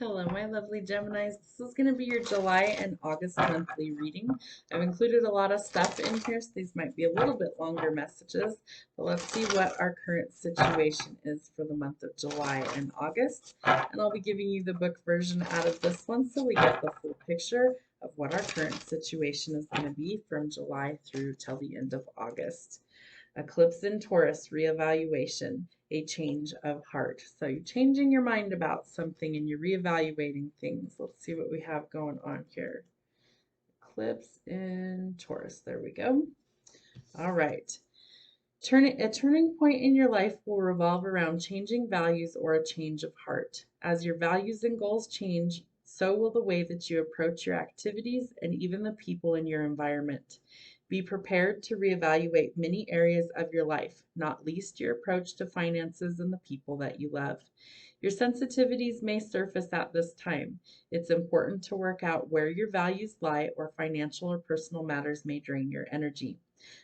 Hello, my lovely Geminis. This is going to be your July and August monthly reading. I've included a lot of stuff in here, so these might be a little bit longer messages, but let's see what our current situation is for the month of July and August. And I'll be giving you the book version out of this one so we get the full picture of what our current situation is going to be from July through till the end of August. Eclipse in Taurus, reevaluation, a change of heart. So you're changing your mind about something and you're reevaluating things. Let's see what we have going on here. Eclipse in Taurus. There we go. All right. A turning point in your life will revolve around changing values or a change of heart. As your values and goals change, so will the way that you approach your activities and even the people in your environment. Be prepared to reevaluate many areas of your life, not least your approach to finances and the people that you love. Your sensitivities may surface at this time. It's important to work out where your values lie, or financial or personal matters may drain your energy.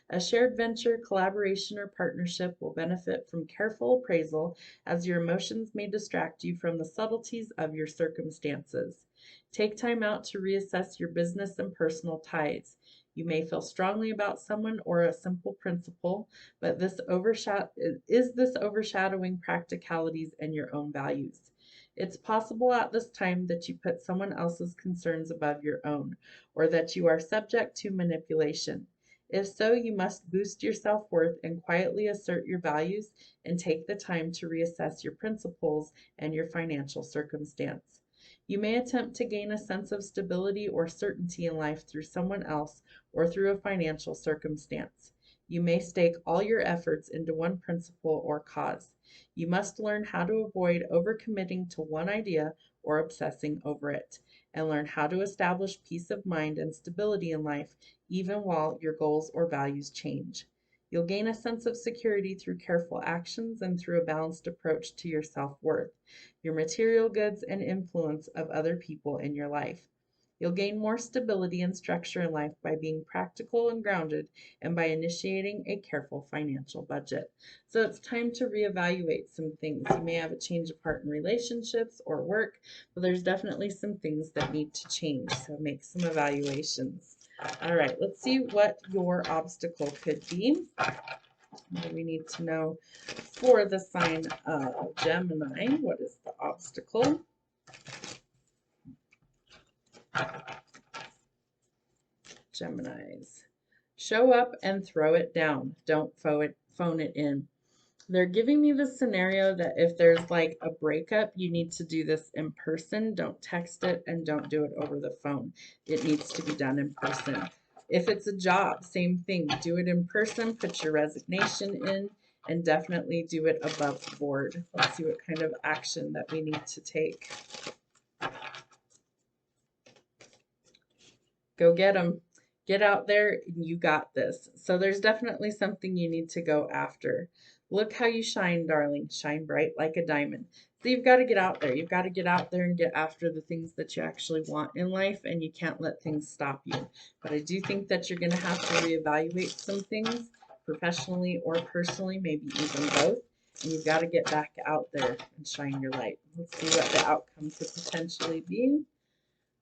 A shared venture, collaboration, or partnership will benefit from careful appraisal, as your emotions may distract you from the subtleties of your circumstances. Take time out to reassess your business and personal ties. You may feel strongly about someone or a simple principle, but this overshadowing practicalities and your own values? It's possible at this time that you put someone else's concerns above your own, or that you are subject to manipulation. If so, you must boost your self-worth and quietly assert your values and take the time to reassess your principles and your financial circumstance. You may attempt to gain a sense of stability or certainty in life through someone else or through a financial circumstance. You may stake all your efforts into one principle or cause. You must learn how to avoid overcommitting to one idea or obsessing over it, and learn how to establish peace of mind and stability in life even while your goals or values change. You'll gain a sense of security through careful actions and through a balanced approach to your self-worth, your material goods, and influence of other people in your life. You'll gain more stability and structure in life by being practical and grounded, and by initiating a careful financial budget. So it's time to reevaluate some things. You may have a change of heart in relationships or work, but there's definitely some things that need to change. So make some evaluations. All right, let's see what your obstacle could be. What do we need to know for the sign of Gemini? What is the obstacle? Geminis. Show up and throw it down. Don't phone it in. They're giving me the scenario that if there's like a breakup, you need to do this in person. Don't text it and don't do it over the phone. It needs to be done in person. If it's a job, same thing. Do it in person, put your resignation in, and definitely do it above board. Let's see what kind of action that we need to take. Go get them. Get out there, and you got this. So there's definitely something you need to go after. Look how you shine, darling. Shine bright like a diamond. So you've got to get out there. You've got to get out there and get after the things that you actually want in life, and you can't let things stop you. But I do think that you're going to have to reevaluate some things, professionally or personally, maybe even both. And you've got to get back out there and shine your light. Let's see what the outcome could potentially be.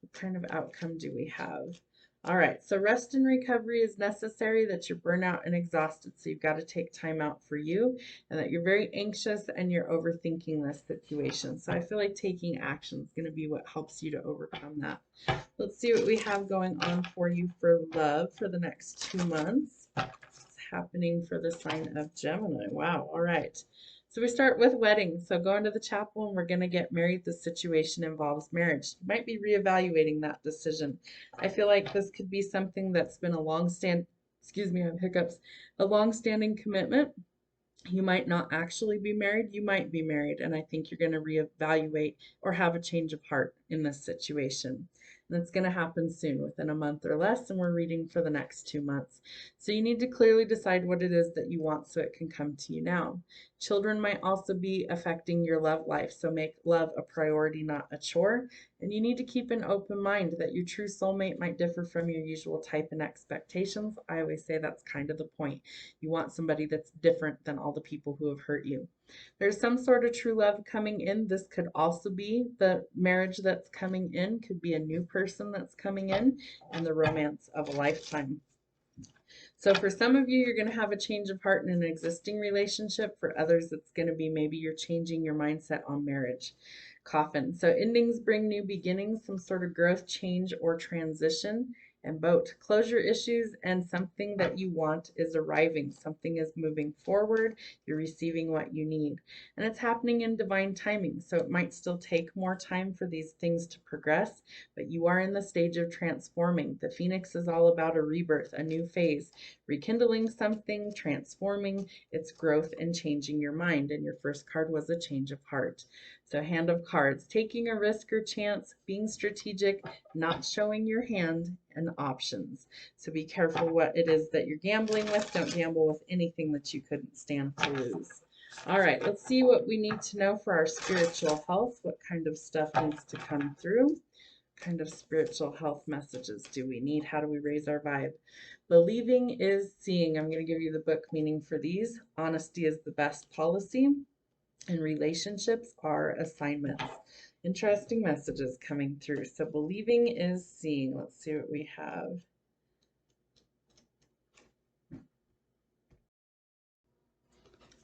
What kind of outcome do we have? All right, so rest and recovery is necessary, that you're burnout and exhausted, so you've got to take time out for you, and that you're very anxious and you're overthinking this situation. So I feel like taking action is going to be what helps you to overcome that. Let's see what we have going on for you for love for the next 2 months. What's happening for the sign of Gemini? Wow, all right. So we start with weddings. So going to the chapel and we're going to get married. The situation involves marriage. You might be reevaluating that decision. I feel like this could be something that's been a excuse me, I have hiccups, a long-standing commitment. You might not actually be married. You might be married. And I think you're going to reevaluate or have a change of heart in this situation. and it's going to happen soon, within a month or less, and we're reading for the next 2 months. So you need to clearly decide what it is that you want so it can come to you now. Children might also be affecting your love life, so make love a priority, not a chore. And you need to keep an open mind that your true soulmate might differ from your usual type and expectations. I always say that's kind of the point. You want somebody that's different than all the people who have hurt you. There's some sort of true love coming in. This could also be the marriage that's coming in, could be a new person that's coming in, and the romance of a lifetime. So for some of you, you're going to have a change of heart in an existing relationship. For others, it's going to be maybe you're changing your mindset on marriage. Coffin. So endings bring new beginnings, some sort of growth, change, or transition. And boat. Closure issues and something that you want is arriving. Something is moving forward. You're receiving what you need. And it's happening in divine timing. So it might still take more time for these things to progress, but you are in the stage of transforming. The Phoenix is all about a rebirth, a new phase, rekindling something, transforming. It's growth and changing your mind. And your first card was a change of heart. So Hand of Cards, taking a risk or chance, being strategic, not showing your hand, and options. So be careful what it is that you're gambling with. Don't gamble with anything that you couldn't stand to lose. All right, let's see what we need to know for our spiritual health. What kind of stuff needs to come through? What kind of spiritual health messages do we need? How do we raise our vibe? Believing is seeing. I'm going to give you the book meaning for these. Honesty is the best policy, and relationships are assignments. Interesting messages coming through. So believing is seeing. Let's see what we have.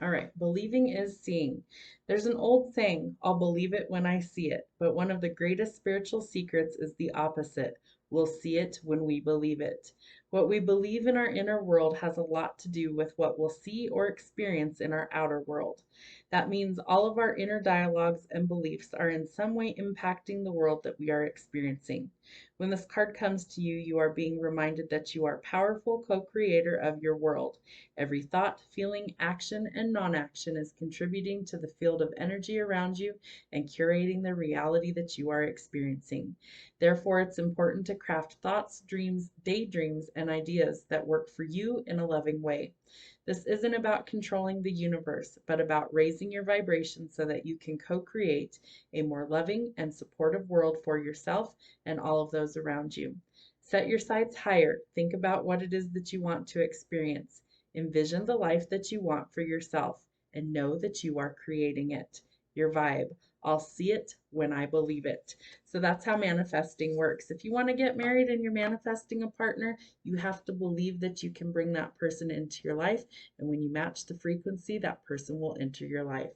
All right, believing is seeing. There's an old saying, I'll believe it when I see it. But one of the greatest spiritual secrets is the opposite. We'll see it when we believe it. What we believe in our inner world has a lot to do with what we'll see or experience in our outer world. That means all of our inner dialogues and beliefs are in some way impacting the world that we are experiencing. When this card comes to you, you are being reminded that you are a powerful co-creator of your world. Every thought, feeling, action, and non-action is contributing to the field of energy around you and curating the reality that you are experiencing. Therefore, it's important to craft thoughts, dreams, daydreams, and ideas that work for you in a loving way. This isn't about controlling the universe, but about raising your vibration so that you can co-create a more loving and supportive world for yourself and all of those around you. Set your sights higher. Think about what it is that you want to experience. Envision the life that you want for yourself and know that you are creating it. Your vibe. I'll see it when I believe it. So that's how manifesting works. If you want to get married and you're manifesting a partner, you have to believe that you can bring that person into your life. And when you match the frequency, that person will enter your life.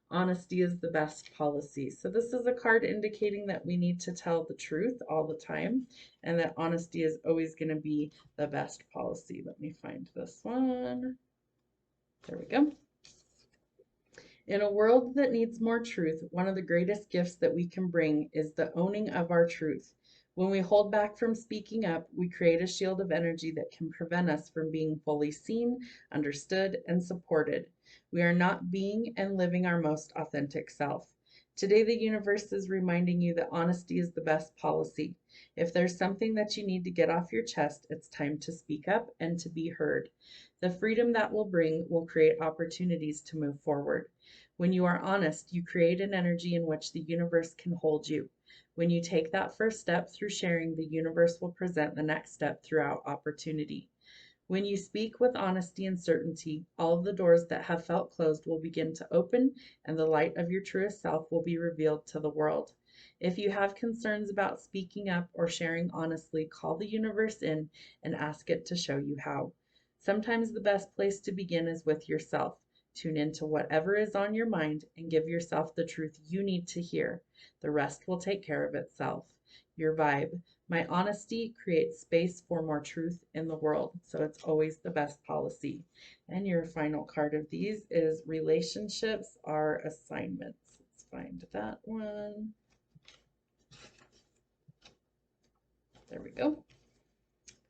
Honesty is the best policy. So this is a card indicating that we need to tell the truth all the time and that honesty is always going to be the best policy. Let me find this one. There we go. In a world that needs more truth, one of the greatest gifts that we can bring is the owning of our truth. When we hold back from speaking up, we create a shield of energy that can prevent us from being fully seen, understood, and supported. We are not being and living our most authentic self. Today, the universe is reminding you that honesty is the best policy. If there's something that you need to get off your chest, it's time to speak up and to be heard. The freedom that will bring will create opportunities to move forward. When you are honest, you create an energy in which the universe can hold you. When you take that first step through sharing, the universe will present the next step throughout opportunity. When you speak with honesty and certainty, all of the doors that have felt closed will begin to open, and the light of your truest self will be revealed to the world. If you have concerns about speaking up or sharing honestly, call the universe in and ask it to show you how. Sometimes the best place to begin is with yourself. Tune into whatever is on your mind and give yourself the truth you need to hear. The rest will take care of itself. Your vibe. My honesty creates space for more truth in the world, so it's always the best policy. And your final card of these is relationships are assignments. Let's find that one. There we go.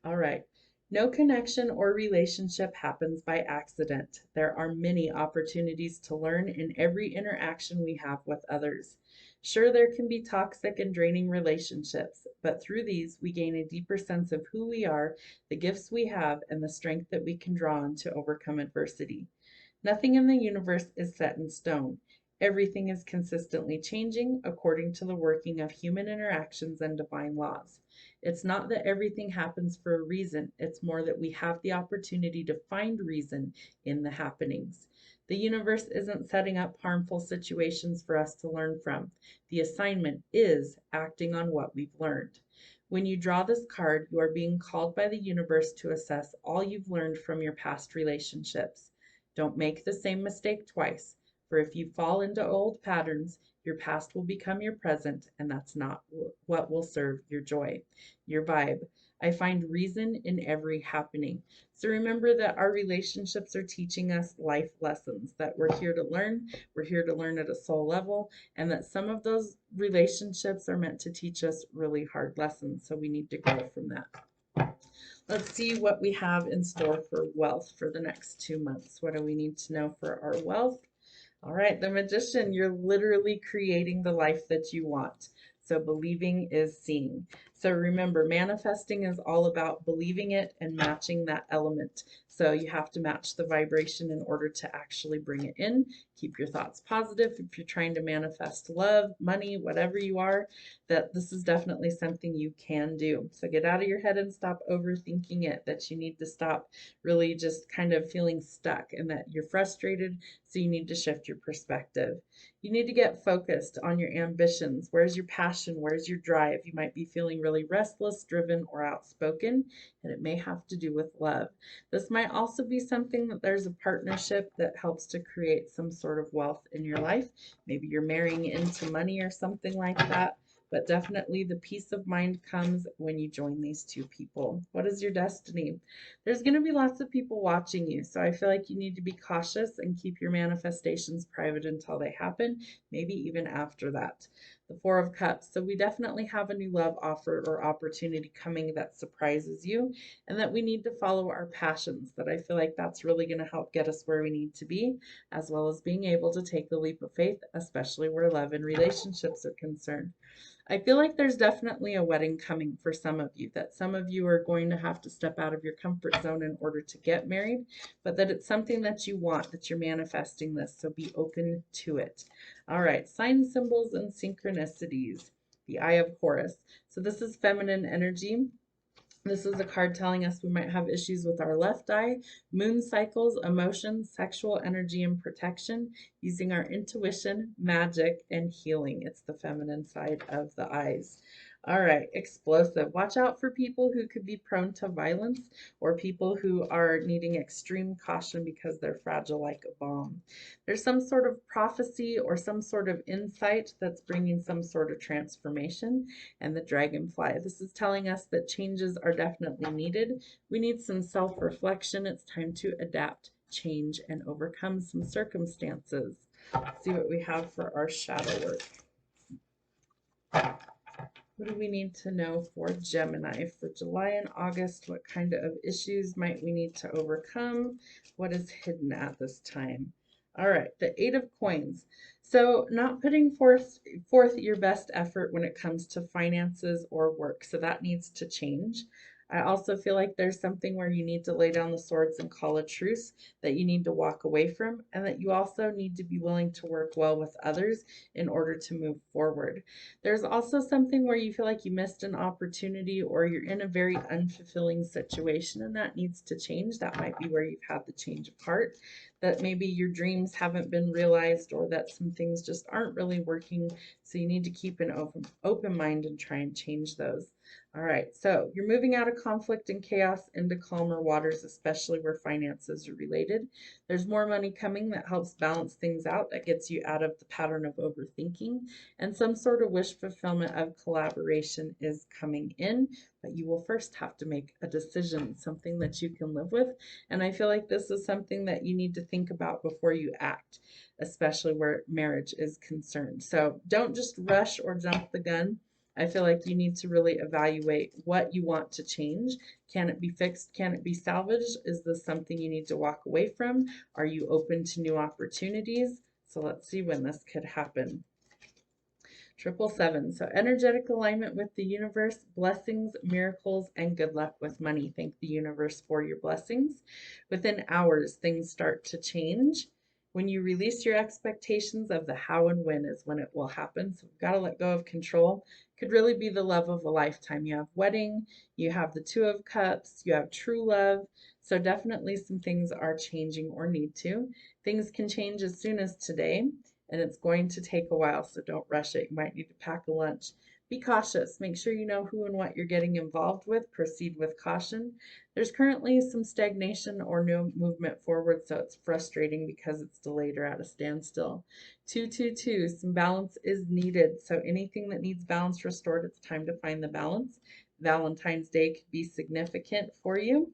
All right. No connection or relationship happens by accident. There are many opportunities to learn in every interaction we have with others. Sure, there can be toxic and draining relationships, but through these, we gain a deeper sense of who we are, the gifts we have, and the strength that we can draw on to overcome adversity. Nothing in the universe is set in stone. Everything is consistently changing according to the working of human interactions and divine laws. It's not that everything happens for a reason, it's more that we have the opportunity to find reason in the happenings. The universe isn't setting up harmful situations for us to learn from. The assignment is acting on what we've learned. When you draw this card, you are being called by the universe to assess all you've learned from your past relationships. Don't make the same mistake twice, for if you fall into old patterns, your past will become your present, and that's not what will serve your joy, your vibe. I find reason in every happening. So remember that our relationships are teaching us life lessons, that we're here to learn, we're here to learn at a soul level, and that some of those relationships are meant to teach us really hard lessons. So we need to grow from that. Let's see what we have in store for wealth for the next 2 months. What do we need to know for our wealth? All right, the Magician, you're literally creating the life that you want. So believing is seeing. So remember, manifesting is all about believing it and matching that element. So you have to match the vibration in order to actually bring it in. Keep your thoughts positive. If you're trying to manifest love, money, whatever you are, that this is definitely something you can do. So get out of your head and stop overthinking it, that you need to stop really just kind of feeling stuck and that you're frustrated. So you need to shift your perspective. You need to get focused on your ambitions. Where's your passion? Where's your drive? You might be feeling really restless, driven, or outspoken, and it may have to do with love. This might also be something that there's a partnership that helps to create some sort of wealth in your life. Maybe you're marrying into money or something like that. But definitely the peace of mind comes when you join these two people. What is your destiny? There's going to be lots of people watching you, so I feel like you need to be cautious and keep your manifestations private until they happen, maybe even after that. The Four of Cups. So we definitely have a new love offer or opportunity coming that surprises you, and that we need to follow our passions. That I feel like that's really going to help get us where we need to be, as well as being able to take the leap of faith, especially where love and relationships are concerned. I feel like there's definitely a wedding coming for some of you, that some of you are going to have to step out of your comfort zone in order to get married, but that it's something that you want, that you're manifesting this, so be open to it. All right, sign symbols and synchronicities. The Eye of Horus. So this is feminine energy. This is a card telling us we might have issues with our left eye, moon cycles, emotions, sexual energy, and protection, using our intuition, magic, and healing. It's the feminine side of the eyes. All right, explosive. Watch out for people who could be prone to violence or people who are needing extreme caution because they're fragile like a bomb. There's some sort of prophecy or some sort of insight that's bringing some sort of transformation. And the dragonfly. This is telling us that changes are definitely needed. We need some self-reflection. It's time to adapt, change, and overcome some circumstances. Let's see what we have for our shadow work. What do we need to know for Gemini for July and August? What kind of issues might we need to overcome? What is hidden at this time? All right, the Eight of Coins. So not putting forth your best effort when it comes to finances or work. So that needs to change. I also feel like there's something where you need to lay down the swords and call a truce, that you need to walk away from, and that you also need to be willing to work well with others in order to move forward. There's also something where you feel like you missed an opportunity or you're in a very unfulfilling situation and that needs to change. That might be where you've had the change of heart, that maybe your dreams haven't been realized or that some things just aren't really working. So you need to keep an open mind and try and change those. All right, so you're moving out of conflict and chaos into calmer waters, especially where finances are related. There's more money coming that helps balance things out, that gets you out of the pattern of overthinking, and some sort of wish fulfillment of collaboration is coming in, but you will first have to make a decision, something that you can live with. And I feel like this is something that you need to think about before you act, especially where marriage is concerned. So don't just rush or jump the gun. I feel like you need to really evaluate what you want to change. Can it be fixed? Can it be salvaged? Is this something you need to walk away from? Are you open to new opportunities? So let's see when this could happen. 777. So energetic alignment with the universe, blessings, miracles, and good luck with money. Thank the universe for your blessings. Within hours, things start to change. When you release your expectations of the how and when is when it will happen. So we've got to let go of control. Could really be the love of a lifetime. You have wedding, you have the Two of Cups, you have true love. So definitely some things are changing or need to. Things can change as soon as today, and it's going to take a while, so don't rush it. You might need to pack a lunch. Be cautious. Make sure you know who and what you're getting involved with. Proceed with caution. There's currently some stagnation or no movement forward, so it's frustrating because it's delayed or at a standstill. 222, some balance is needed. So anything that needs balance restored, it's time to find the balance. Valentine's Day could be significant for you.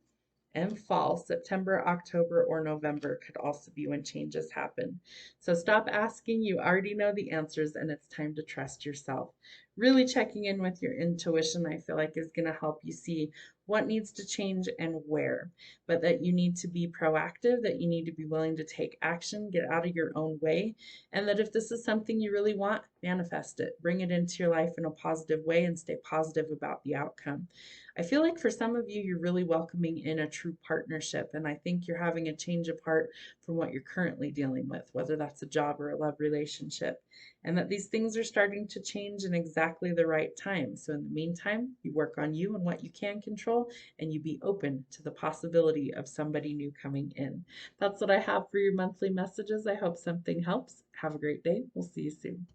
And fall, September, October, or November could also be when changes happen. So stop asking. You already know the answers, and it's time to trust yourself. Really checking in with your intuition, I feel like, is going to help you see what needs to change and where, but that you need to be proactive, that you need to be willing to take action, get out of your own way, and that if this is something you really want, manifest it. Bring it into your life in a positive way and stay positive about the outcome. I feel like for some of you, you're really welcoming in a true partnership, and I think you're having a change of heart from what you're currently dealing with, whether that's a job or a love relationship, and that these things are starting to change in exactly the right time. So in the meantime, you work on you and what you can control, and you be open to the possibility of somebody new coming in. That's what I have for your monthly messages. I hope something helps. Have a great day. We'll see you soon.